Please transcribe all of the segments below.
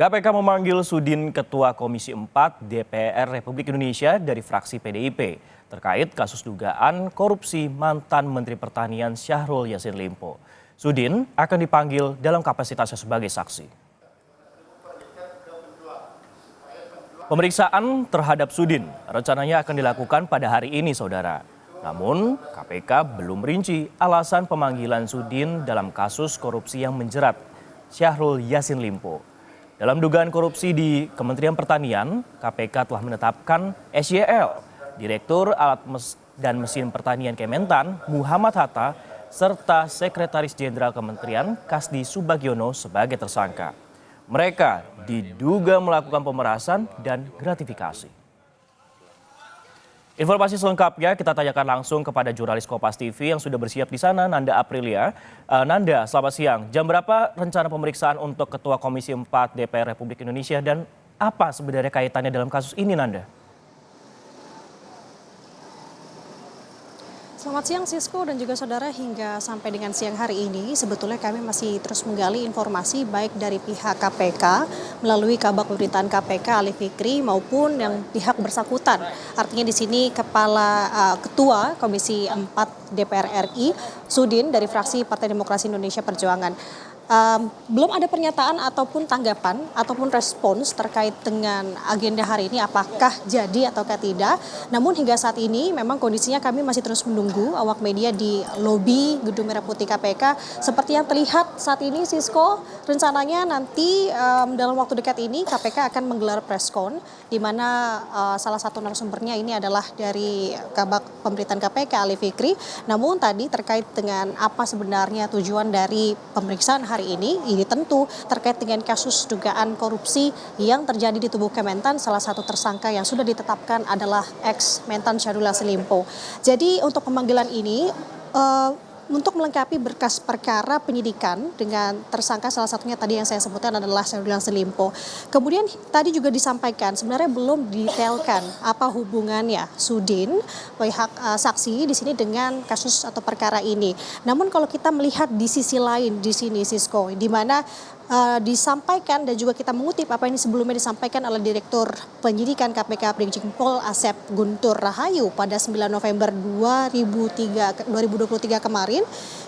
KPK memanggil Sudin Ketua Komisi 4 DPR Republik Indonesia dari fraksi PDIP terkait kasus dugaan korupsi mantan Menteri Pertanian Syahrul Yassin Limpo. Sudin akan dipanggil dalam kapasitasnya sebagai saksi. Pemeriksaan terhadap Sudin rencananya akan dilakukan pada hari ini, saudara. Namun, KPK belum merinci alasan pemanggilan Sudin dalam kasus korupsi yang menjerat Syahrul Yassin Limpo. Dalam dugaan korupsi di Kementerian Pertanian, KPK telah menetapkan SYL, Direktur Alat dan Mesin Pertanian Kementan, Muhammad Hatta, serta Sekretaris Jenderal Kementerian Kasdi Subagiono sebagai tersangka. Mereka diduga melakukan pemerasan dan gratifikasi. Informasi selengkapnya kita tanyakan langsung kepada jurnalis Kompas TV yang sudah bersiap di sana, Nanda Aprilia. Nanda, selamat siang. Jam berapa rencana pemeriksaan untuk Ketua Komisi 4 DPR Republik Indonesia dan apa sebenarnya kaitannya dalam kasus ini, Nanda? Selamat siang Sisko dan juga saudara, hingga sampai dengan siang hari ini sebetulnya kami masih terus menggali informasi baik dari pihak KPK melalui Kabag Pemberitaan KPK Ali Fikri maupun yang pihak bersangkutan. Artinya di sini Ketua Komisi 4 DPR RI Sudin dari fraksi Partai Demokrasi Indonesia Perjuangan. Belum ada pernyataan ataupun tanggapan ataupun respons terkait dengan agenda hari ini apakah jadi ataukah tidak. Namun hingga saat ini memang kondisinya kami masih terus menunggu awak media di lobi Gedung Merah Putih KPK. Seperti yang terlihat saat ini Sisko, rencananya nanti dalam waktu dekat ini KPK akan menggelar preskon di mana salah satu narasumbernya ini adalah dari Kabag Pemberitaan KPK Ali Fikri. Namun tadi terkait dengan apa sebenarnya tujuan dari pemeriksaan hari ini tentu terkait dengan kasus dugaan korupsi yang terjadi di tubuh Kementan. Salah satu tersangka yang sudah ditetapkan adalah ex-Mentan Syahrul Yassin Limpo. Jadi untuk pemanggilan ini untuk melengkapi berkas perkara penyidikan dengan tersangka salah satunya tadi yang saya sebutkan adalah Syahrul Yassin Limpo. Kemudian tadi juga disampaikan sebenarnya belum didetailkan apa hubungannya Sudin pihak saksi di sini dengan kasus atau perkara ini. Namun kalau kita melihat di sisi lain di sini Sisko, di mana disampaikan dan juga kita mengutip apa yang sebelumnya disampaikan oleh Direktur Penyidikan KPK Brigjen Pol Asep Guntur Rahayu pada 9 November 2023 kemarin.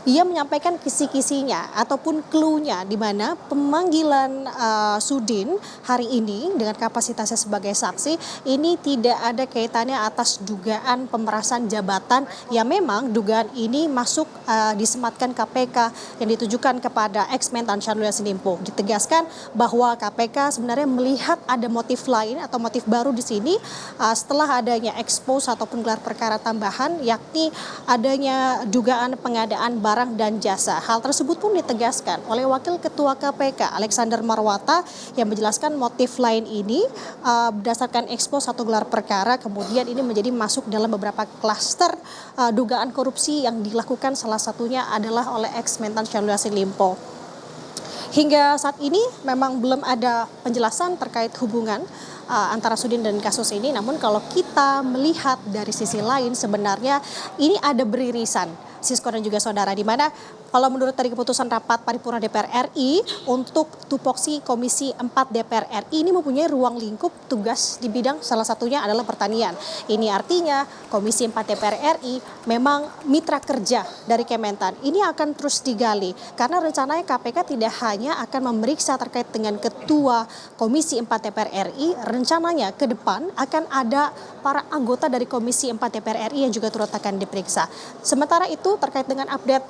Ia menyampaikan kisi-kisinya ataupun clue-nya di mana pemanggilan Sudin hari ini dengan kapasitasnya sebagai saksi ini tidak ada kaitannya atas dugaan pemerasan jabatan yang memang dugaan ini masuk disematkan KPK yang ditujukan kepada ex-Mentan Syahrul Yassin Limpo. Ditegaskan bahwa KPK sebenarnya melihat ada motif lain atau motif baru di sini setelah adanya expose ataupun gelar perkara tambahan, yakni adanya dugaan pengadaan barang dan jasa. Hal tersebut pun ditegaskan oleh Wakil Ketua KPK Alexander Marwata yang menjelaskan motif lain ini berdasarkan expose atau gelar perkara kemudian ini menjadi masuk dalam beberapa klaster dugaan korupsi yang dilakukan, salah satunya adalah oleh ex-Mentan Syahrul Yassin Limpo. Hingga saat ini memang belum ada penjelasan terkait hubungan antara Sudin dan kasus ini. Namun kalau kita melihat dari sisi lain sebenarnya ini ada beririsan Sisko dan juga saudara, di mana kalau menurut dari keputusan rapat paripurna DPR RI untuk tupoksi Komisi 4 DPR RI ini mempunyai ruang lingkup tugas di bidang salah satunya adalah pertanian. Ini artinya Komisi 4 DPR RI memang mitra kerja dari Kementan. Ini akan terus digali karena rencananya KPK tidak hanya akan memeriksa terkait dengan Ketua Komisi 4 DPR RI, rencananya ke depan akan ada para anggota dari Komisi 4 DPR RI yang juga turut akan diperiksa. Sementara itu terkait dengan update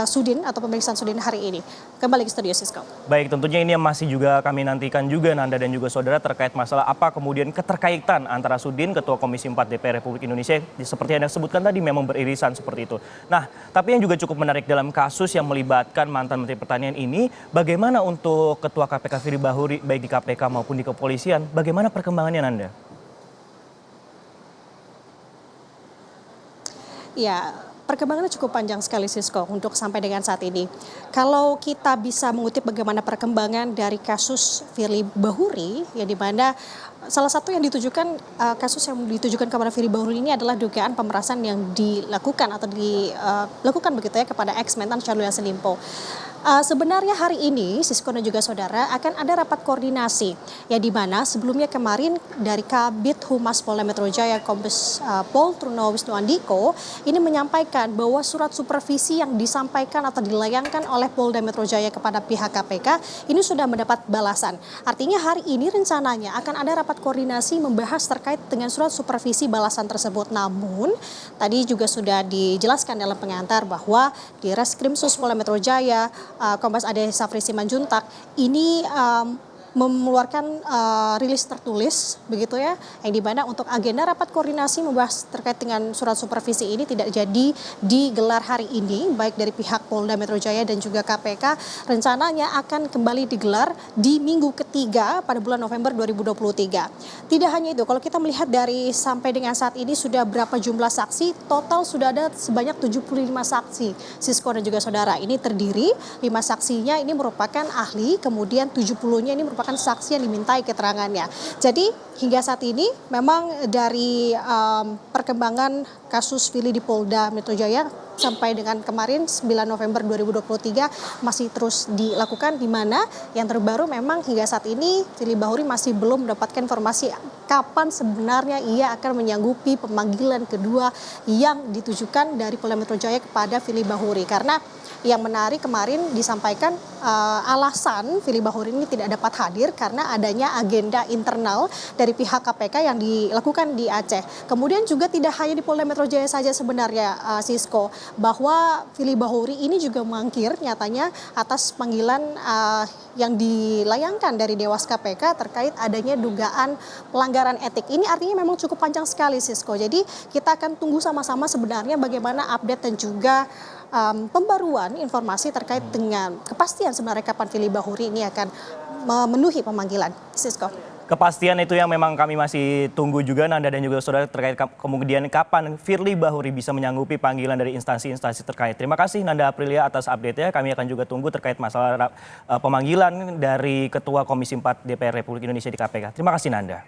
Sudin atau pemeriksaan Sudin hari ini. Kembali ke studio Sisko. Baik, tentunya ini yang masih juga kami nantikan juga Nanda dan juga saudara terkait masalah apa kemudian keterkaitan antara Sudin, Ketua Komisi 4 DPR Republik Indonesia, seperti yang Anda sebutkan tadi memang beririsan seperti itu. Nah, tapi yang juga cukup menarik dalam kasus yang melibatkan mantan Menteri Pertanian ini, bagaimana untuk Ketua KPK Firly Bahuri baik di KPK maupun di kepolisian, bagaimana perkembangannya Nanda? Ya, perkembangannya cukup panjang sekali Sisko untuk sampai dengan saat ini. Kalau kita bisa mengutip bagaimana perkembangan dari kasus Firly Bahuri, ya di mana salah satu yang ditujukan kasus yang ditujukan kepada Firly Bahuri ini adalah dugaan pemerasan yang dilakukan atau dilakukan begitu ya kepada ex-Mentan Syahrul Yassin Limpo. Sebenarnya hari ini Sisko dan juga saudara akan ada rapat koordinasi ya, di mana sebelumnya kemarin dari Kabid Humas Polda Metro Jaya Kombes Pol Truno Wisnu Andiko ini menyampaikan bahwa surat supervisi yang disampaikan atau dilayangkan oleh Polda Metro Jaya kepada pihak KPK ini sudah mendapat balasan. Artinya hari ini rencananya akan ada rapat koordinasi membahas terkait dengan surat supervisi balasan tersebut. Namun tadi juga sudah dijelaskan dalam pengantar bahwa di Reskrimsus Polda Metro Jaya Kombes Ade Safri Simanjuntak ini mengeluarkan rilis tertulis begitu ya, yang dimana untuk agenda rapat koordinasi membahas terkait dengan surat supervisi ini tidak jadi digelar hari ini, baik dari pihak Polda Metro Jaya dan juga KPK rencananya akan kembali digelar di minggu ketiga pada bulan November 2023. Tidak hanya itu, kalau kita melihat dari sampai dengan saat ini sudah berapa jumlah saksi, total sudah ada sebanyak 75 saksi Sisko dan juga saudara. Ini terdiri 5 saksinya ini merupakan ahli, kemudian 70-nya ini merupakan saksi yang dimintai keterangannya. Jadi hingga saat ini memang dari perkembangan kasus Firly di Polda Metro Jaya sampai dengan kemarin 9 November 2023 masih terus dilakukan, di mana yang terbaru memang hingga saat ini Firly Bahuri masih belum mendapatkan informasi kapan sebenarnya ia akan menyanggupi pemanggilan kedua yang ditujukan dari Polda Metro Jaya kepada Firly Bahuri. Karena yang menarik kemarin disampaikan alasan Firly Bahuri ini tidak dapat hadir karena adanya agenda internal dari pihak KPK yang dilakukan di Aceh. Kemudian juga tidak hanya di Polda Metro Jaya saja sebenarnya Sisko, bahwa Firly Bahuri ini juga mangkir nyatanya atas panggilan yang dilayangkan dari Dewas KPK terkait adanya dugaan pelanggaran etik. Ini artinya memang cukup panjang sekali Sisko. Jadi kita akan tunggu sama-sama sebenarnya bagaimana update dan juga pembaruan informasi terkait dengan kepastian sebenarnya kapan Firly Bahuri ini akan memenuhi pemanggilan. Sisko. Kepastian itu yang memang kami masih tunggu juga, Nanda dan juga saudara, terkait kemudian kapan Firly Bahuri bisa menyanggupi panggilan dari instansi-instansi terkait. Terima kasih Nanda Aprilia atas update-nya. Kami akan juga tunggu terkait masalah pemanggilan dari Ketua Komisi 4 DPR Republik Indonesia di KPK. Terima kasih Nanda.